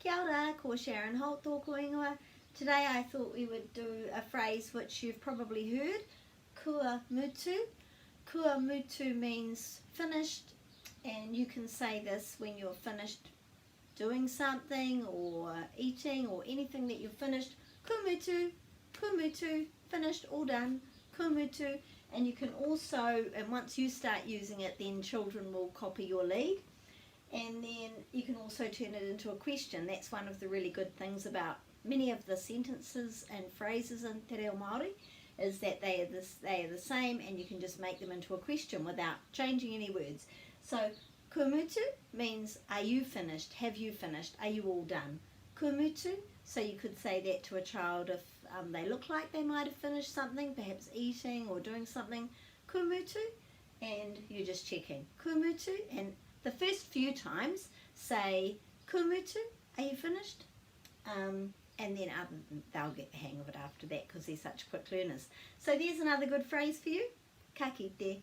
Kia ora, ko Sharon Holt tōku ingoa. Today I thought we would do a phrase which you've probably heard, kua mutu. Kua mutu means finished, and you can say this when you're finished doing something or eating or anything that you've finished. Kua mutu, finished, all done, kua mutu. And you can also, and once you start using it, then children will copy your lead. And then you can also turn it into a question. That's one of the really good things about many of the sentences and phrases in Te Reo Māori, is that they are the same, and you can just make them into a question without changing any words. So kua mutu means are you finished, have you finished, are you all done? Kua mutu, so you could say that to a child if they look like they might have finished something, perhaps eating or doing something. Kua mutu, and you're just checking. Kua mutu, and the first few times say kua mutu, are you finished? And then they'll get the hang of it after that because they're such quick learners. So there's another good phrase for you. Ka kite.